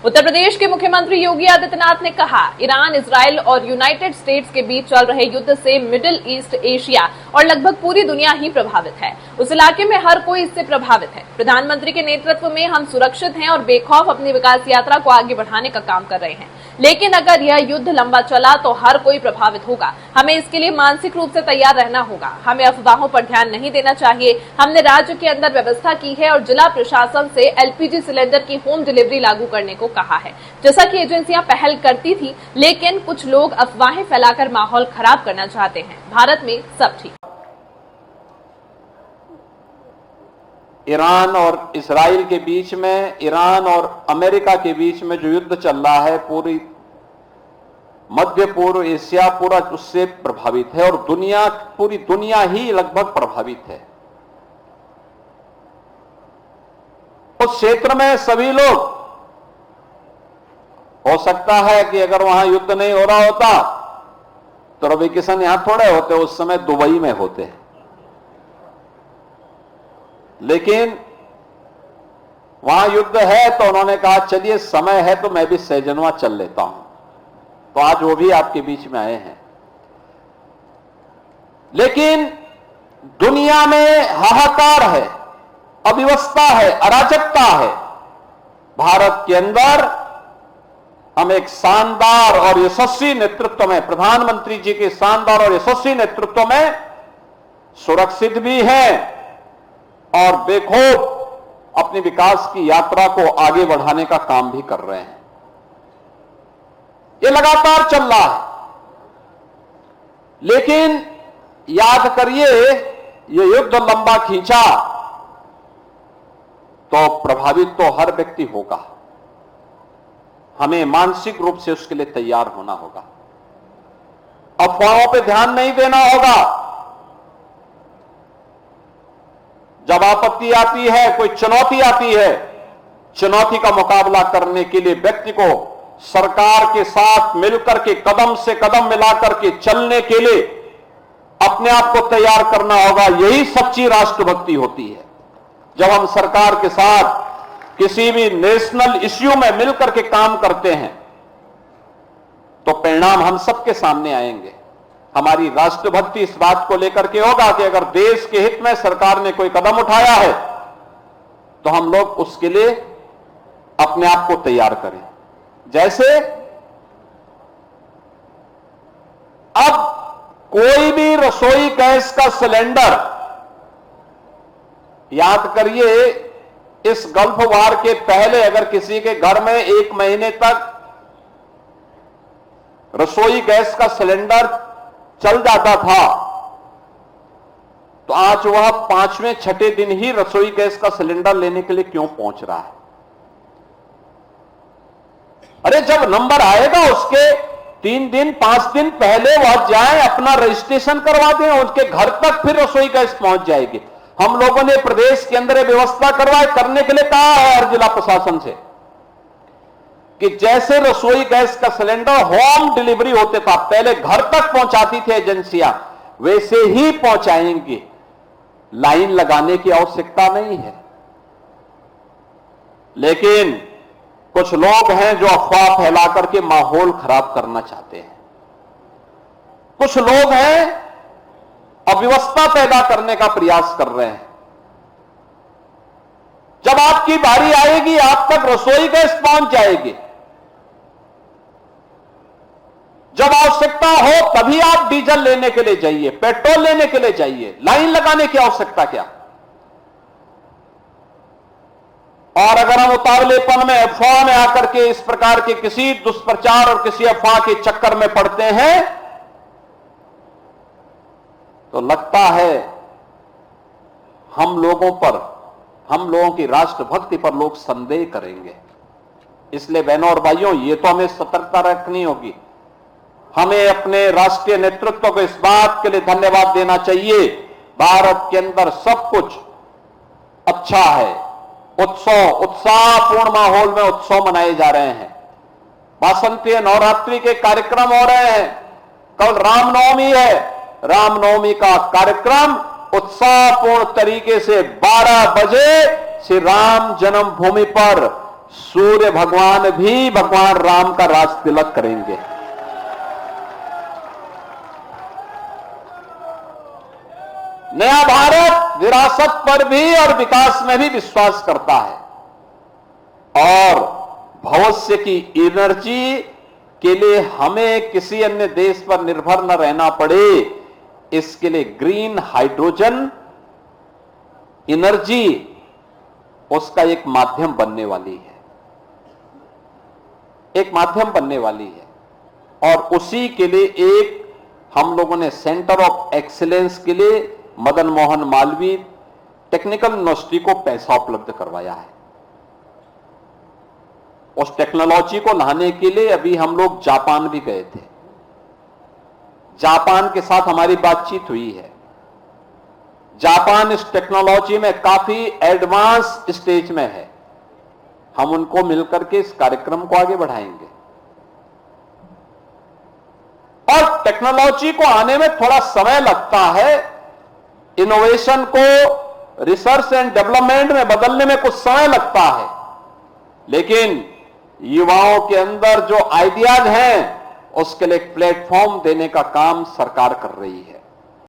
उत्तर प्रदेश के मुख्यमंत्री योगी आदित्यनाथ ने कहा, ईरान, इजराइल और यूनाइटेड स्टेट्स के बीच चल रहे युद्ध से मिडिल ईस्ट, एशिया और लगभग पूरी दुनिया ही प्रभावित है। उस इलाके में हर कोई इससे प्रभावित है। प्रधानमंत्री के नेतृत्व में हम सुरक्षित हैं और बेखौफ अपनी विकास यात्रा को आगे बढ़ाने का काम कर रहे हैं। लेकिन अगर यह युद्ध लंबा चला तो हर कोई प्रभावित होगा। हमें इसके लिए मानसिक रूप से तैयार रहना होगा। हमें अफवाहों पर ध्यान नहीं देना चाहिए। हमने राज्य के अंदर व्यवस्था की है और जिला प्रशासन से एलपीजी सिलेंडर की होम डिलीवरी लागू करने को कहा है, जैसा कि एजेंसियां पहल करती थी। लेकिन कुछ लोग अफवाहें फैलाकर माहौल खराब करना चाहते हैं। भारत में सब ठीक। ईरान और इजराइल के बीच में, ईरान और अमेरिका के बीच में जो युद्ध चल रहा है, पूरी मध्य पूर्व एशिया पूरा उससे प्रभावित है और पूरी दुनिया ही लगभग प्रभावित है। उस क्षेत्र में सभी लोग, हो सकता है कि अगर वहां युद्ध नहीं हो रहा होता तो रवि किशन यहां थोड़े होते, उस समय दुबई में होते। लेकिन वहां युद्ध है तो उन्होंने कहा चलिए समय है तो मैं भी सहजनवा चल लेता हूं, तो आज वो भी आपके बीच में आए हैं। लेकिन दुनिया में हाहाकार है, अव्यवस्था है, अराजकता है। भारत के अंदर हम एक शानदार और यशस्वी नेतृत्व में, प्रधानमंत्री जी के शानदार और यशस्वी नेतृत्व में सुरक्षित भी हैं और बेखौफ अपनी विकास की यात्रा को आगे बढ़ाने का काम भी कर रहे हैं। ये लगातार चल रहा है। लेकिन याद करिए, ये युद्ध लंबा खींचा तो प्रभावित तो हर व्यक्ति होगा। हमें मानसिक रूप से उसके लिए तैयार होना होगा। अफवाहों पे ध्यान नहीं देना होगा। जब आपत्ति आती है, कोई चुनौती आती है, चुनौती का मुकाबला करने के लिए व्यक्ति को सरकार के साथ मिलकर के कदम से कदम मिलाकर के चलने के लिए अपने आप को तैयार करना होगा। यही सच्ची राष्ट्रभक्ति होती है। जब हम सरकार के साथ किसी भी नेशनल इश्यू में मिलकर के काम करते हैं तो परिणाम हम सबके सामने आएंगे। हमारी राष्ट्रभक्ति इस बात को लेकर के होगा कि अगर देश के हित में सरकार ने कोई कदम उठाया है तो हम लोग उसके लिए अपने आप को तैयार करें। जैसे अब कोई भी रसोई गैस का सिलेंडर, याद करिए इस गल्फ वार के पहले अगर किसी के घर में 1 महीने तक रसोई गैस का सिलेंडर चल जाता था तो आज वह 5वें 6ठे दिन ही रसोई गैस का सिलेंडर लेने के लिए क्यों पहुंच रहा है? अरे जब नंबर आएगा उसके 3 दिन 5 दिन पहले वह जाए, अपना रजिस्ट्रेशन करवा दें, उनके घर तक फिर रसोई गैस पहुंच जाएगी। हम लोगों ने प्रदेश के अंदर व्यवस्था करने के लिए कहा है हर जिला प्रशासन से कि जैसे रसोई गैस का सिलेंडर होम डिलीवरी होते था, पहले घर तक पहुंचाती थी एजेंसियां, वैसे ही पहुंचाएंगे। लाइन लगाने की आवश्यकता नहीं है। लेकिन कुछ लोग हैं जो अफवाह फैला करके माहौल खराब करना चाहते हैं। कुछ लोग हैं अव्यवस्था पैदा करने का प्रयास कर रहे हैं। जब आपकी बारी आएगी आप तक रसोई गैस पहुंच जाएगी। जब आवश्यकता हो तभी आप डीजल लेने के लिए जाइए, पेट्रोल लेने के लिए जाइए। लाइन लगाने की आवश्यकता क्या? और अगर हम उतावलेपन में, अफवाह में आकर के इस प्रकार के किसी दुष्प्रचार और किसी अफवाह के चक्कर में पड़ते हैं तो लगता है हम लोगों की राष्ट्रभक्ति पर लोग संदेह करेंगे। इसलिए बहनों और भाइयों, ये तो हमें सतर्कता रखनी होगी। हमें अपने राष्ट्रीय नेतृत्व को इस बात के लिए धन्यवाद देना चाहिए। भारत के अंदर सब कुछ अच्छा है। उत्साहपूर्ण माहौल में उत्सव मनाए जा रहे हैं। वासंतीय नवरात्रि के कार्यक्रम हो रहे हैं। कल रामनवमी है। रामनवमी का कार्यक्रम उत्साहपूर्ण तरीके से 12 बजे श्री राम जन्मभूमि पर सूर्य भगवान भी भगवान राम का राज तिलक करेंगे। नया भारत विरासत पर भी और विकास में भी विश्वास करता है और भविष्य की एनर्जी के लिए हमें किसी अन्य देश पर निर्भर न रहना पड़े, इसके लिए ग्रीन हाइड्रोजन एनर्जी उसका एक माध्यम बनने वाली है, एक माध्यम बनने वाली है। और उसी के लिए एक हम लोगों ने सेंटर ऑफ एक्सीलेंस के लिए मदन मोहन मालवीय टेक्निकल यूनिवर्सिटी को पैसा उपलब्ध करवाया है। उस टेक्नोलॉजी को लाने के लिए अभी हम लोग जापान भी गए थे। जापान के साथ हमारी बातचीत हुई है। जापान इस टेक्नोलॉजी में काफी एडवांस स्टेज में है। हम उनको मिलकर के इस कार्यक्रम को आगे बढ़ाएंगे और टेक्नोलॉजी को आने में थोड़ा समय लगता है। इनोवेशन को रिसर्च एंड डेवलपमेंट में बदलने में कुछ समय लगता है, लेकिन युवाओं के अंदर जो आइडियाज हैं उसके लिए एक प्लेटफॉर्म देने का काम सरकार कर रही है।